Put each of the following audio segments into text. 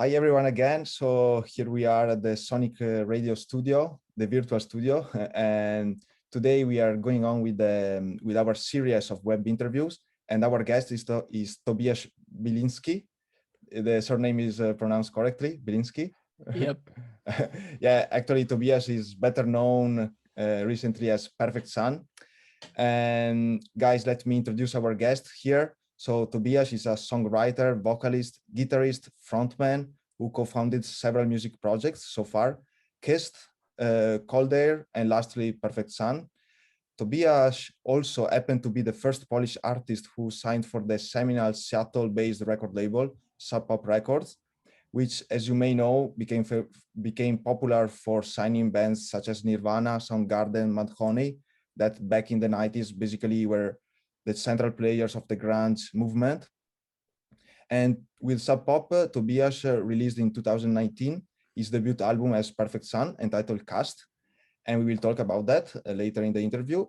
Hi everyone again. So here we are at the Sonic Radio studio, the virtual studio, and today we are going on with our series of web interviews. And our guest is Tobiasz Biliński. The surname is pronounced correctly, Biliński. Yep. Yeah, actually Tobiasz is better known recently as Perfect Sun. And guys, let me introduce our guest here. So Tobiasz is a songwriter, vocalist, guitarist, frontman who co-founded several music projects so far, Kyst, Coldair, and lastly, Perfect Sun. Tobiasz also happened to be the first Polish artist who signed for the seminal Seattle-based record label, Sub Pop Records, which, as you may know, became popular for signing bands such as Nirvana, Soundgarden, Mudhoney, that back in the 90s basically were the central players of the grunge movement. And with Sub Pop, Tobiasz released in 2019 his debut album as Perfect Sun, entitled Kyst, and we will talk about that later in the interview.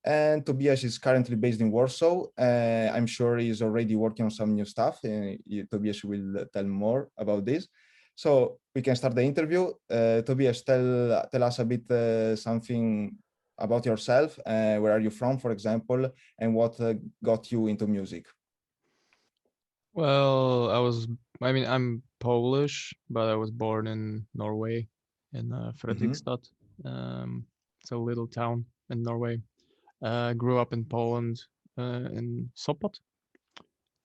And Tobiasz is currently based in Warsaw. I'm sure he's already working on some new stuff. Tobiasz will tell more about this. So we can start the interview. Tobiasz, tell us a bit something about yourself. Where are you from, for example, and what got you into music? Well, I'm Polish, but I was born in Norway, in Fredrikstad. It's a little town in Norway. Grew up in Poland, in Sopot.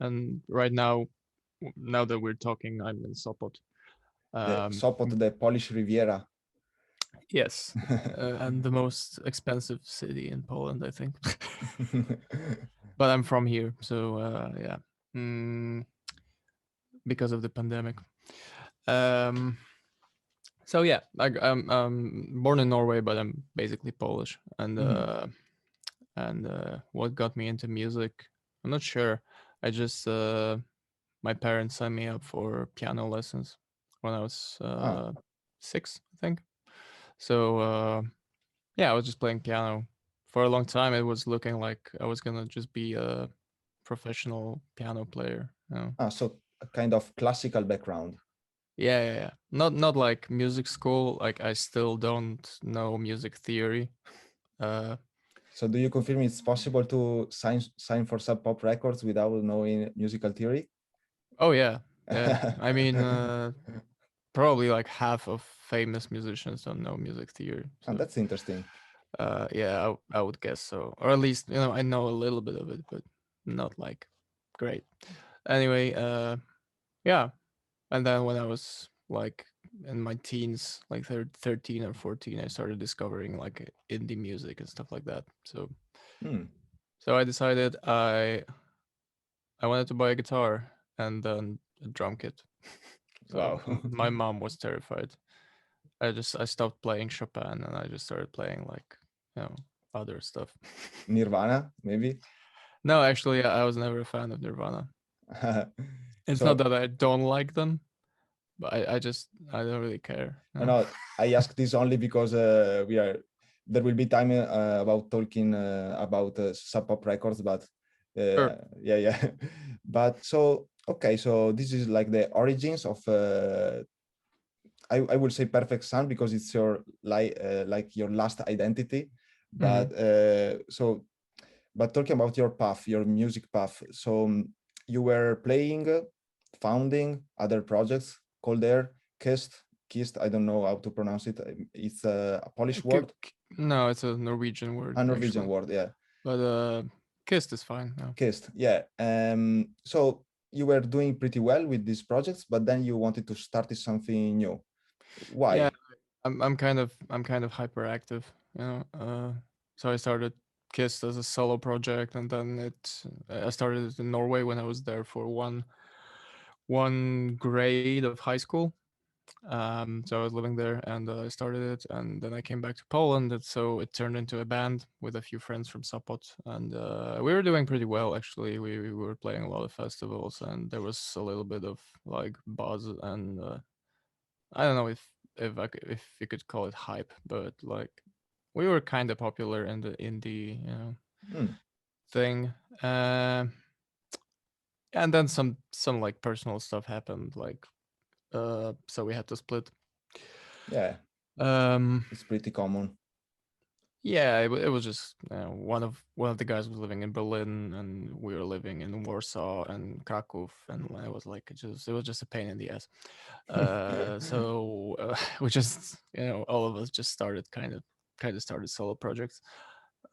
And right now that we're talking, I'm in Sopot. Sopot, the Polish Riviera. Yes, and the most expensive city in Poland, I think. But I'm from here, so yeah. Because of the pandemic. So yeah, I'm born in Norway, but I'm basically Polish. And what got me into music, I'm not sure. I just my parents signed me up for piano lessons when I was 6, I think. So yeah, I was just playing piano for a long time. It was looking like I was gonna just be a professional piano player. So a kind of classical background. Yeah. Not like music school. Like I still don't know music theory. So do you confirm it's possible to sign for Sub Pop Records without knowing musical theory? Oh yeah. I mean, probably like half of famous musicians don't know music theory. So, that's interesting. Yeah, I would guess so. Or at least, I know a little bit of it, but not like great. Anyway, yeah. And then when I was like in my teens, like 13 or 14, I started discovering like indie music and stuff like that. So I decided I wanted to buy a guitar and then a drum kit. So wow. My mom was terrified. I stopped playing Chopin and I just started playing like, other stuff. Nirvana, maybe? No, actually, I was never a fan of Nirvana. It's not that I don't like them, but I don't really care. No, I ask this only because there will be time about talking about Sub Pop Records, but Sure. yeah. But so okay, so this is like the origins of I would say Perfect Sun because it's your like your last identity, but but talking about your path, your music path, so you were playing, founding other projects, Coldair, Kyst, I don't know how to pronounce it. It's a Polish word. No, it's a Norwegian word. A Norwegian word, yeah. But Kyst is fine. No. Kyst, yeah. So you were doing pretty well with these projects, but then you wanted to start something new. Why? Yeah, I'm kind of hyperactive, so I started Kyst as a solo project, and then I started it in Norway when I was there for one grade of high school. So I was living there, and I started it, and then I came back to Poland, and so it turned into a band with a few friends from Sopot, and we were doing pretty well actually. We were playing a lot of festivals, and there was a little bit of like buzz, and I don't know if you could call it hype, but like we were kind of popular in the indie thing. And then some like personal stuff happened, like so we had to split. Yeah, Um, it's pretty common. yeah, it was just one of the guys was living in Berlin, and we were living in Warsaw and Krakow, and it was like it was just a pain in the ass. So we just all of us just started kind of started solo projects.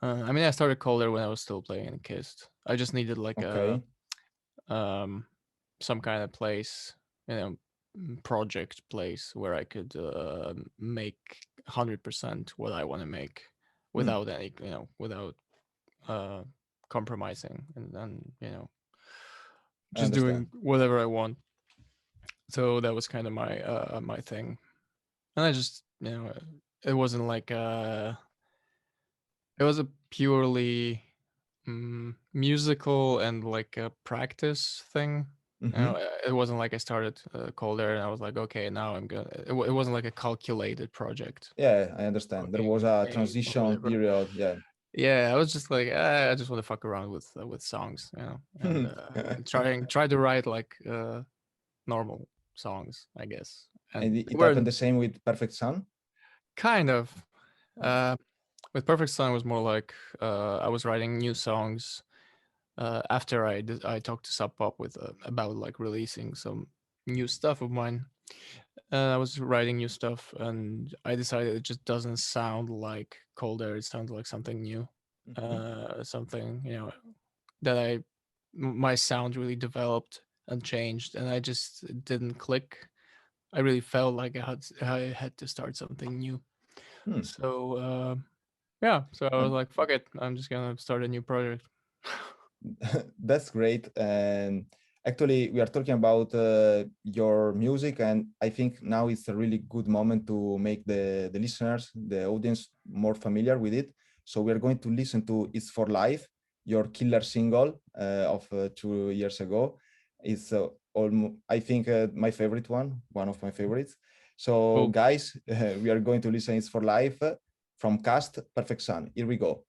I mean, I started Coldair when I was still playing in Kyst. I just needed like Okay. some kind of place, project place where I could make 100% what I want to make without any, without compromising, and then just doing whatever I want. So that was kind of my my thing, and I just it wasn't like it was a purely musical and like a practice thing. It wasn't like I started Coldair and I was like, okay, now I'm gonna. It wasn't like a calculated project. Yeah, I understand. There was a transition period. Yeah. Yeah, I was just like, I just want to fuck around with songs, and try to write like normal songs, I guess. And it happened the same with Perfect Sun? Kind of. With Perfect Sun, it was more like I was writing new songs after I talked to Sub Pop with about like releasing some new stuff of mine. I was writing new stuff, and I decided it just doesn't sound like Coldair. It sounds like something new, something that my sound really developed and changed, and I just didn't click. I really felt like I had to start something new. So yeah, so I was like, fuck it, I'm just gonna start a new project. That's great. And actually, we are talking about your music, and I think now it's a really good moment to make the listeners, the audience, more familiar with it. So we are going to listen to "It's for Life," your killer single of 2 years ago. It's almost, I think, my favorite one of my favorites. So cool. Guys, we are going to listen "It's for Life" from Kyst, Perfect Sun. Here we go.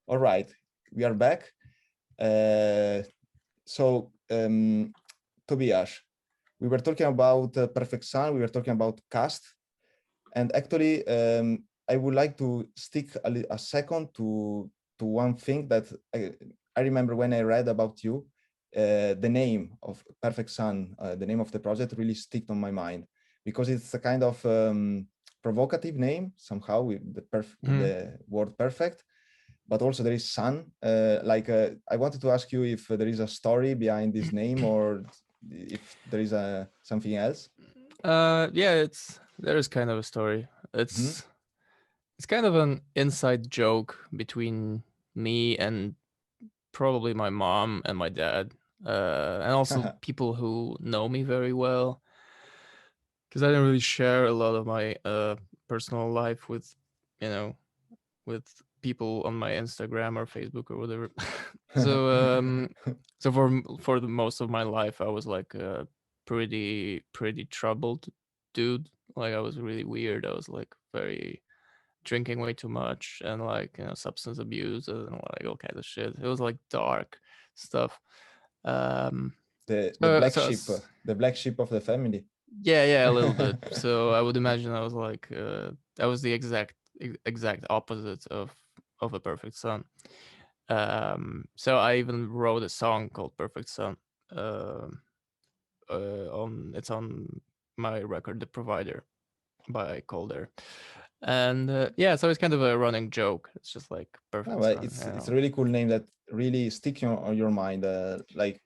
All right, we are back. So, Tobiasz, we were talking about Perfect Sun, we were talking about Kyst, and actually, I would like to stick a second to one thing that I remember when I read about you, the name of Perfect Sun, the name of the project really sticked on my mind because it's a kind of provocative name somehow with the word perfect, but also there is sun. I wanted to ask you if there is a story behind this name or if there is something else. Yeah, there is kind of a story. It's kind of an inside joke between me and probably my mom and my dad, and also people who know me very well, because I don't really share a lot of my personal life with, you know, with people on my Instagram or Facebook or whatever. So so for the most of my life, I was like a pretty troubled dude. Like I was really weird. I was like very drinking way too much and like, you know, substance abuse and like all kinds of shit. It was like dark stuff. Um, the so, black so sheep, the black sheep of the family. yeah, a little bit. So I would imagine I was like, I was the exact opposite of a perfect son. So I even wrote a song called Perfect Son. Um it's on my record, The Provider by Coldair. And yeah, so it's kind of a running joke. It's just like Perfect Well, Son, you it's know. a really cool name that really stick on your mind. Like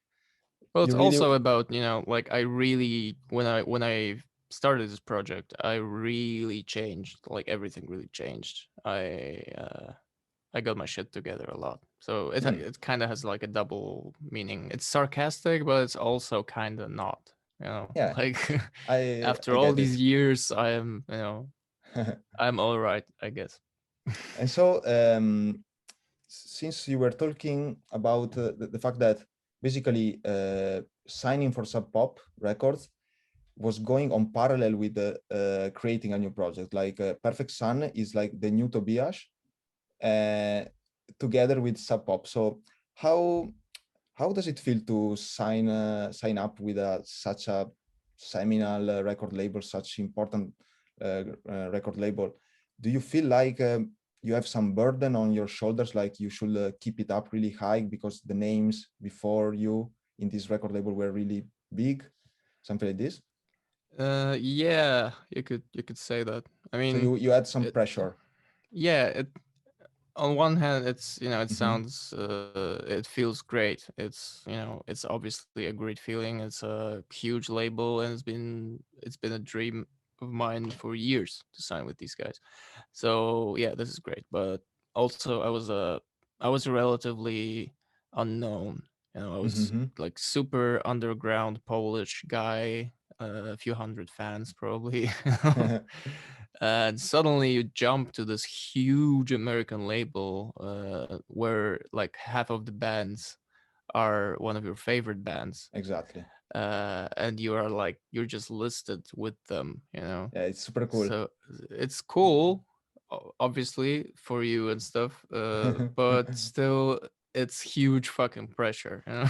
Well, you it's really. also about, you know, like I really when I started this project, I really changed. Like everything really changed. I got my shit together a lot. So it kind of has like a double meaning. It's sarcastic, but it's also kind of not. You know, Yeah, like after I all get it. these years, I am, you know, I'm all right, I guess. And so, since you were talking about the fact that basically signing for Sub Pop Records was going on parallel with creating a new project, like Perfect Sun is like the new Tobiasz uh, together with Sub Pop. So how how does it feel to sign up with such a seminal record label, such important record label? Do you feel like you have some burden on your shoulders, like you should keep it up really high because the names before you in this record label were really big, something like this? Yeah, you could say that. I So mean, you had some it, pressure. yeah, on one hand, it's, you know, it Hmm. sounds it feels great. It's, you know, it's obviously a great feeling. It's a huge label, and it's been a dream of mine for years to sign with these guys. So yeah, this is great. But also, I was relatively unknown. You know, I was Hmm. like super underground Polish guy, a few hundred fans probably. And suddenly you jump to this huge American label, where like half of the bands are one of your favorite bands, Exactly. and you are like, you're just listed with them, you know. Yeah, it's super cool. So it's cool, obviously for you and stuff, but still it's huge fucking pressure, you know.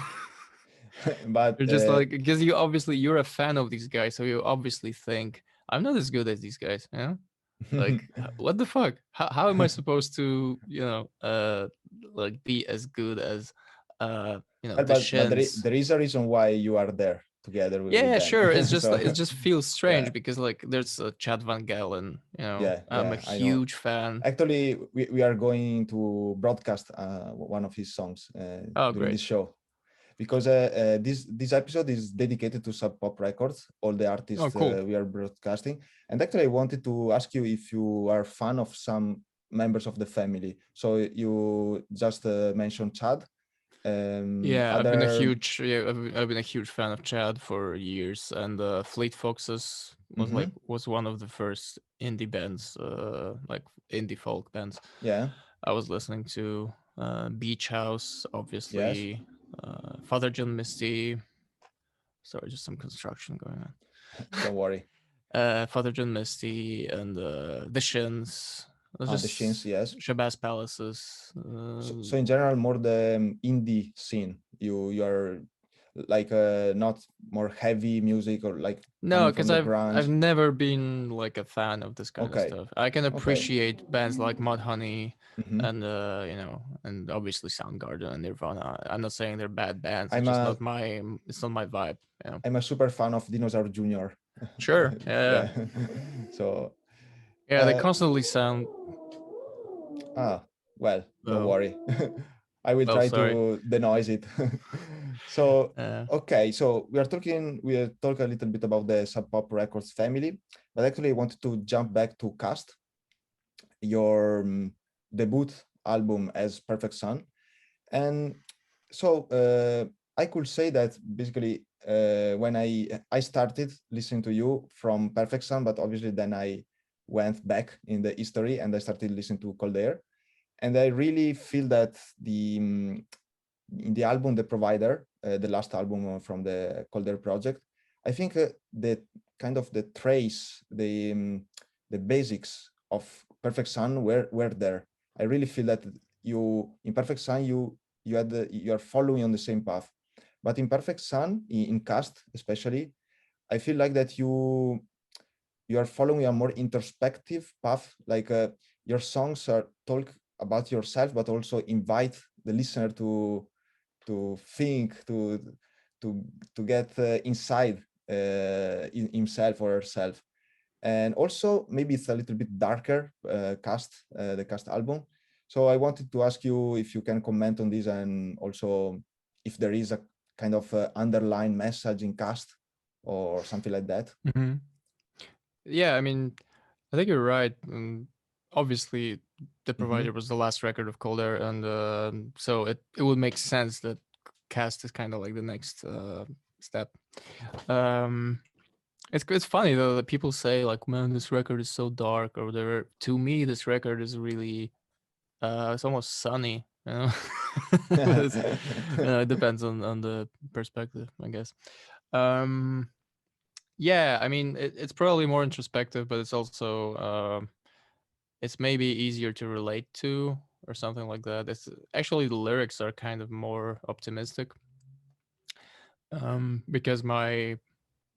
But You're just like, because you're a fan of these guys, so you obviously think I'm not as good as these guys, you know. Like what the fuck, how am I supposed to, you know, like be as good as you know, Well, the but Shins. there is a reason why you are there together with Yeah, them. sure. It's just So like, it just feels yeah, strange because like there's Chad Van Galen, you know, I'm a I know. huge fan. Actually, we are going to broadcast one of his songs Oh, during great. this show because this episode is dedicated to Sub Pop Records, all the Oh, artists cool. we are broadcasting. And actually, I wanted to ask you if you are a fan of some members of the family. So you just mentioned Chad. Yeah, Other. I've been a huge fan of Chad for years, and Fleet Foxes Mhm. was one of the first indie bands, like indie folk bands Yeah. I was listening to. Beach House, Yes. obviously. Father John Misty. Sorry, just some construction going on. Don't worry. Father John Misty and the Shins. It was The Shins, just yes. Shabazz Palaces. So in general, more the indie scene. You are like not more heavy music or like No, coming from because the I've grunge. never been like a fan of this kind of Okay, stuff. I can okay. appreciate bands like Mudhoney Mhm. and you know, and obviously Soundgarden and Nirvana. I'm not saying they're bad bands. It's I'm just a not my it's not my vibe. You know. I'm a super fan of Dinosaur Jr. Sure. Yeah. Yeah. So Yeah. They constantly sound. well, don't Oh, worry. I will well, try sorry. to denoise it. So Uh, okay, so we are talking a little bit about the Sub Pop Records family, but actually I wanted to jump back to Kyst, your debut album as Perfect Sun. And so I could say that basically when I started listening to you from Perfect Sun, but obviously then I went back in the history and I started listening to Coldair. And I really feel that in the album The Provider, the last album from the Coldair project, I think the kind of the trace, the basics of Perfect Sun were there. I really feel that you in Perfect Sun you are following on the same path, but in Perfect Sun in Kyst especially, I feel like that you are following a more introspective path. Like your songs are talk about yourself, but also invite the listener to think, to to get inside in himself or herself. And also maybe it's a little bit darker the Kyst album. So I wanted to ask you if you can comment on this, and also if there is a kind of underlying message in Kyst or something like that. mhm. Yeah, I mean, I think you're right. Obviously, The Provider Mm-hmm. was the last record of Colder, and so it would make sense that Cast is kind of like the next step. Um, it's funny though that people say like, "Man, this record is so dark," or whatever. To me, this record is really it's almost sunny. You know, it depends on the perspective, I guess. Um, yeah, I mean, it's probably more introspective, but it's also it's maybe easier to relate to or something like that. It's actually the lyrics are kind of more optimistic because my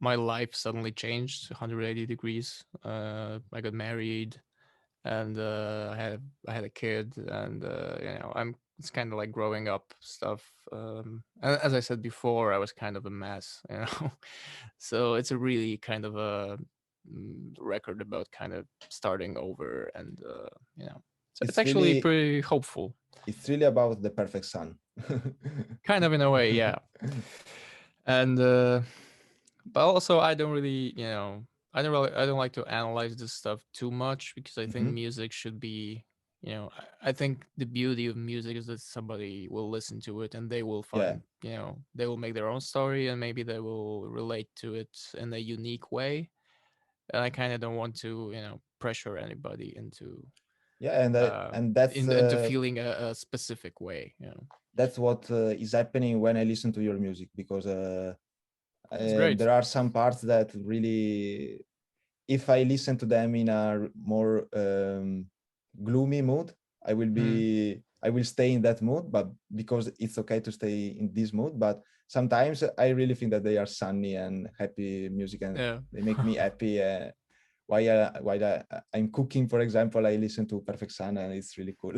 life suddenly changed 180 degrees. I got married and I had a kid, and you know, it's kind of like growing up stuff. And as I said before, I was kind of a mess, you know. So it's a really kind of a record about kind of starting over, and you know, so it's it's actually really pretty hopeful, it's really about the perfect sun. kind of in a way, yeah. And but also I don't really, you know, I don't like to analyze this stuff too much because I think Mm-hmm. music should be, you know, I think the beauty of music is that somebody will listen to it and they will Yeah, find, you know, they will make their own story and maybe they will relate to it in a unique way. And I kind of don't want to, you know, pressure anybody yeah, and that's into feeling a specific way, you know. what is happening when I listen to your music, because It's great. there are some parts that really, if I listen to them in a more gloomy mood, Mm, I will stay in that mood, but because it's okay to stay in this mood. But sometimes I really think that they are sunny and happy music, and yeah. they make me happy. I'm cooking, for example, I listen to Perfect Sun, and it's really cool.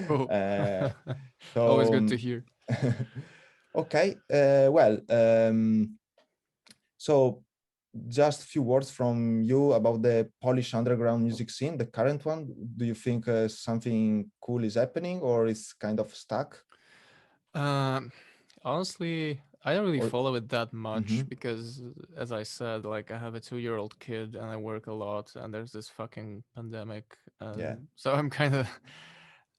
Cool. uh, Always so good to hear. okay, so just a few words from you about the Polish underground music scene, the current one. Do you think something cool is happening, or it's kind of stuck? Um, Honestly, I don't really Or follow it that much Mhm. because, as I said, like I have a 2-year-old kid and I work a lot, and there's this fucking pandemic, Yeah, and so I'm kind of.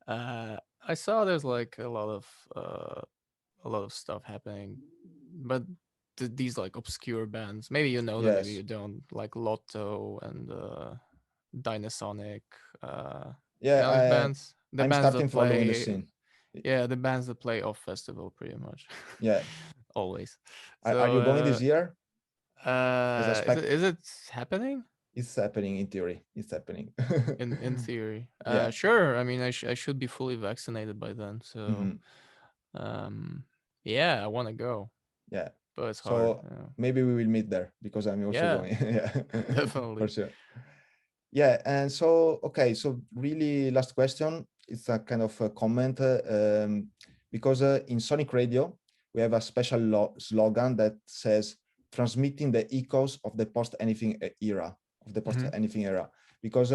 Uh, I saw there's like a lot of stuff happening, but these like obscure bands, maybe you know them, maybe yes, you don't, like Lotto and Dynasonic. You know these yeah. bands, the I'm bands starting that following the play. scene. Yeah, the bands that play off festival pretty much. Yeah, Always. are you going So this year as a spec? is it happening? It's happening in theory. It's happening. In theory. Yeah. Sure. I mean, I should be fully vaccinated by then. So, Mhm. um, yeah, I want to go, Yeah. but it's hard. So maybe we will meet there because I'm also Yeah, going. Yeah, for definitely. sure. Yeah, and so okay, so really last question. It's a kind of a comment because in Sonic Radio we have a special slogan that says transmitting the echoes of the post anything era of the post Hmm. anything era. Because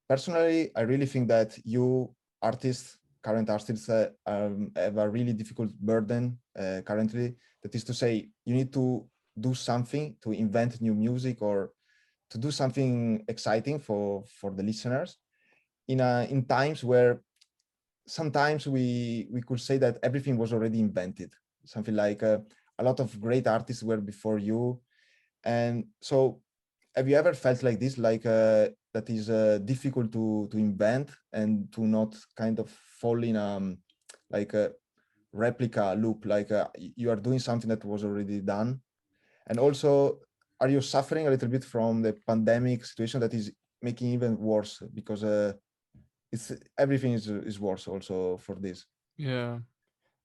personally, I really think that you artists, current artists, have a really difficult burden currently. That is to say, you need to do something to invent new music or to do something exciting for the listeners in times where sometimes we could say that everything was already invented, something like a lot of great artists were before you. And so have you ever felt like this, like that is difficult to invent and to not kind of fall in like a replica loop, like you are doing something that was already done? And also, are you suffering a little bit from the pandemic situation that is making even worse because it's everything is worse also for this? Yeah.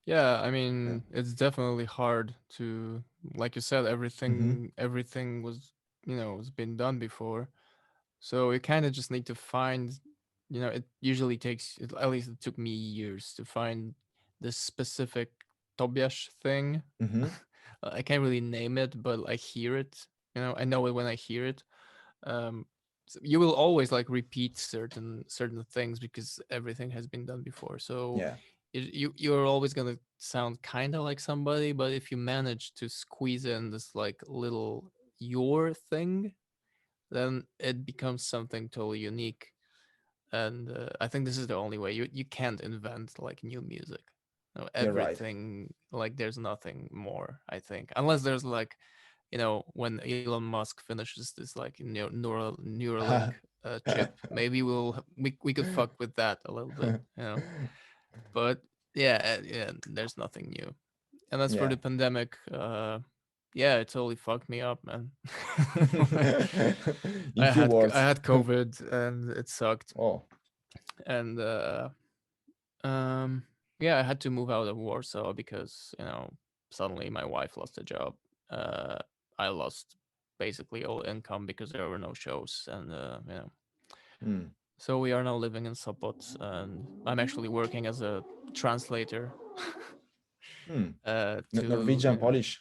Yeah, I Yeah. mean, it's definitely hard to, like you said, Mm-hmm. everything was, was been done before. So you kind of just need to find, it usually at least it took me years to find this specific Tobiasz thing. Mm-hmm. I can't really name it, but I hear it. I know it when I hear it. Um, so you will always like repeat certain things because everything has been done before. So Yeah. you're always gonna sound kind of like somebody, but if you manage to squeeze in this like little your thing, then it becomes something totally unique. And I think this is the only way. You can't invent like new music. No, You're right. everything, like there's nothing more. I think unless there's like, when Elon Musk finishes this like Neuralink chip, maybe we could fuck with that a little bit. But yeah, yeah, there's nothing new. And as for Yeah. the pandemic, yeah, it totally fucked me up, man. In few I words. had COVID and it sucked. Oh. And um yeah, I had to move out of Warsaw because, suddenly my wife lost a job. Uh I lost basically all income because there were no shows and. Hmm. So we are now living in Sopot and I'm actually working as a translator Hmm. to, Norwegian, Polish.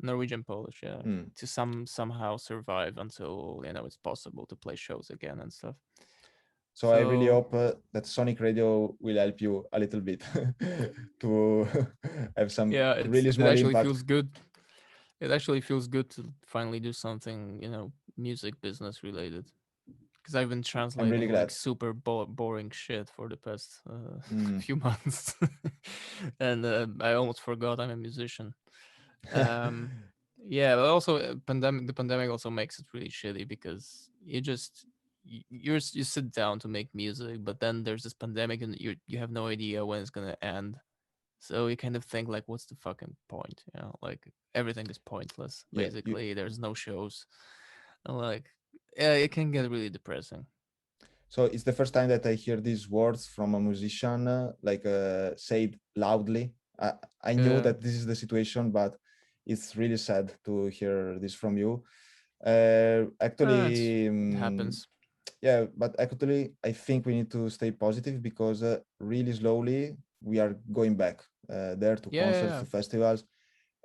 Norwegian Polish, yeah, Hmm. to somehow survive until it's possible to play shows again and stuff. So I really So hope that Sonic Radio will help you a little bit to have some yeah, really it small actually impact. feels good. It actually feels good to finally do something music business related. Because I've been I'm really translating like glad. super boring shit for the past Mm. few months, and I almost forgot I'm a musician. Um, yeah, but also the pandemic also makes it really shitty because you sit down to make music, but then there's this pandemic and you have no idea when it's gonna end. So you kind of think like, what's the fucking point? Like everything is pointless. Yeah, you. Basically, there's no shows. And like, yeah, it can get really depressing. So it's the first time that I hear these words from a musician, like said loudly. I knew Yeah, that this is the situation, but it's really sad to hear this from you. Actually, it happens. yeah, but actually, I think we need to stay positive because really slowly we are going back there to Yeah, yeah, concerts, yeah. to festivals.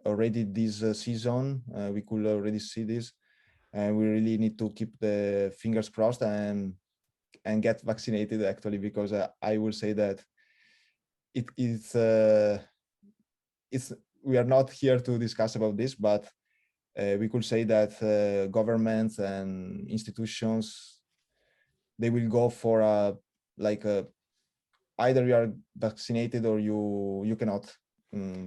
Already this season, we could already see this, and we really need to keep the fingers crossed and get vaccinated. Actually, because I will say that it is it's we are not here to discuss about this, but we could say that governments and institutions they will go for a like a either you are vaccinated or you cannot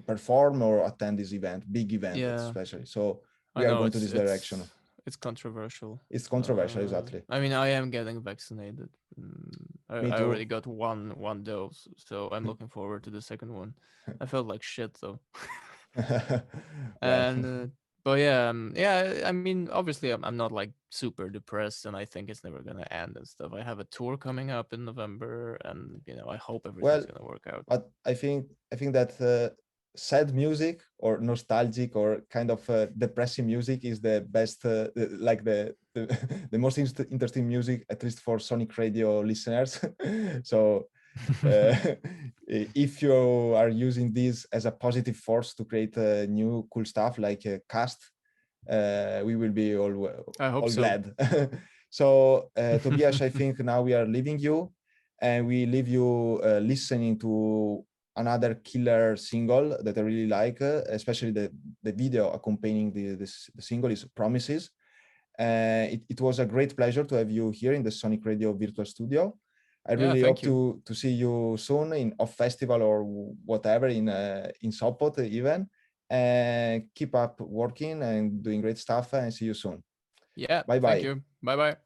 perform or attend this event, big event Yeah, especially. So I we are know going to this direction. it's controversial. It's controversial, exactly. I mean, I am getting vaccinated. Me I already too. got one dose, so I'm looking forward to the second one. I felt like shit though. Well, And But yeah, yeah. I mean, obviously, I'm not like super depressed, and I think it's never gonna end and stuff. I have a tour coming up in November, and I hope everything's Well, gonna work out. but I think that sad music or nostalgic or kind of depressing music is the best, like the most interesting music, at least for Sonic Radio listeners. So uh, if you are using this as a positive force to create new cool stuff like Kyst, we will be I hope all so. glad. So Tobiasz, I think now we are leaving you, and we leave you listening to another killer single that I really like, especially the video accompanying the single is Promises. It was a great pleasure to have you here in the Sonic Radio virtual studio. I Yeah, really thank hope you. to see you soon in off festival or whatever in Sopot even. And keep up working and doing great stuff, and see you soon. Yeah, Bye thank bye. you. Bye bye.